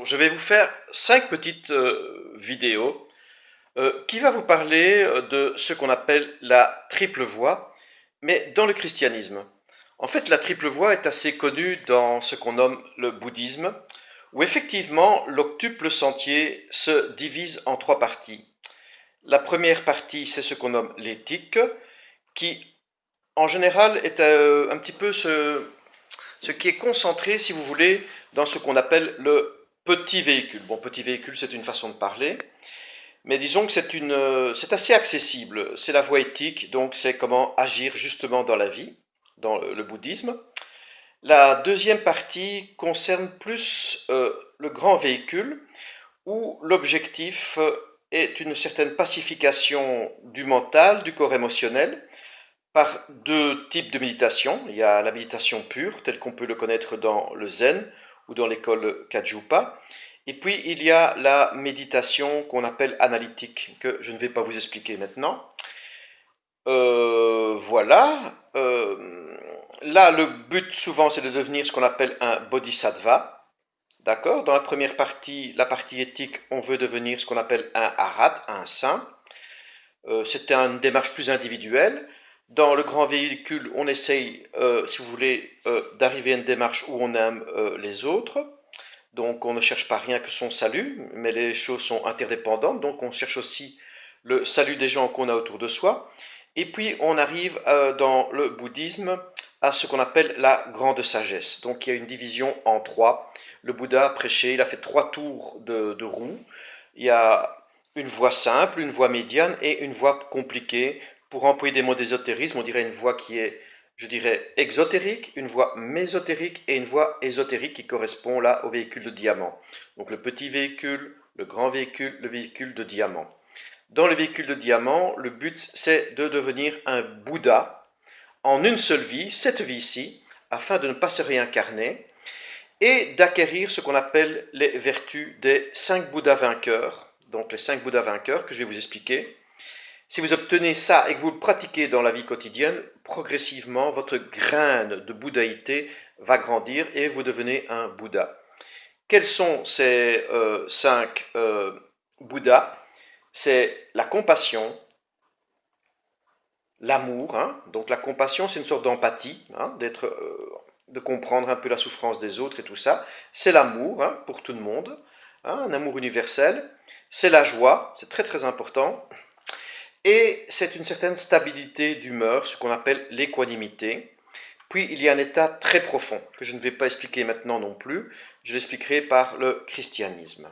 je vais vous faire 5 petites vidéos qui va vous parler de ce qu'on appelle la triple voie, mais dans le christianisme. En fait, la triple voie est assez connue dans ce qu'on nomme le bouddhisme, où effectivement l'octuple sentier se divise en 3 parties. La première partie, c'est ce qu'on nomme l'éthique, qui en général est un petit peu ce qui est concentré, si vous voulez, dans ce qu'on appelle le petit véhicule. Bon, petit véhicule, c'est une façon de parler, mais disons que c'est assez accessible. C'est la voie éthique, donc c'est comment agir justement dans la vie, dans le bouddhisme. La deuxième partie concerne plus le grand véhicule, où l'objectif est une certaine pacification du mental, du corps émotionnel, par 2 types de méditation. Il y a la méditation pure, telle qu'on peut le connaître dans le Zen ou dans l'école Kajupa. Et puis il y a la méditation qu'on appelle analytique, que je ne vais pas vous expliquer maintenant. Voilà. Là, le but souvent, c'est de devenir ce qu'on appelle un bodhisattva. D'accord? Dans la première partie, la partie éthique, on veut devenir ce qu'on appelle un arhat, un saint. C'est une démarche plus individuelle. Dans le grand véhicule, on essaye, si vous voulez, d'arriver à une démarche où on aime les autres. Donc on ne cherche pas rien que son salut, mais les choses sont interdépendantes. Donc on cherche aussi le salut des gens qu'on a autour de soi. Et puis on arrive dans le bouddhisme à ce qu'on appelle la grande sagesse. Donc il y a une division en 3. Le Bouddha a prêché, il a fait 3 tours de roue. Il y a une voie simple, une voie médiane et une voie compliquée. Pour employer des mots d'ésotérisme, on dirait une voie qui est, je dirais, exotérique, une voie mésotérique et une voie ésotérique qui correspond là au véhicule de diamant. Donc le petit véhicule, le grand véhicule, le véhicule de diamant. Dans le véhicule de diamant, le but c'est de devenir un Bouddha en une seule vie, cette vie-ci, afin de ne pas se réincarner et d'acquérir ce qu'on appelle les vertus des 5 Bouddhas vainqueurs. Donc les 5 Bouddhas vainqueurs que je vais vous expliquer. Si vous obtenez ça et que vous le pratiquez dans la vie quotidienne, progressivement, votre graine de bouddhaïté va grandir et vous devenez un Bouddha. Quels sont ces 5 Bouddhas? C'est la compassion, l'amour. Hein. Donc la compassion, c'est une sorte d'empathie, hein, de comprendre un peu la souffrance des autres et tout ça. C'est l'amour, hein, pour tout le monde, hein, un amour universel. C'est la joie, c'est très très important. Et c'est une certaine stabilité d'humeur, ce qu'on appelle l'équanimité. Puis il y a un état très profond, que je ne vais pas expliquer maintenant non plus, je l'expliquerai par le christianisme.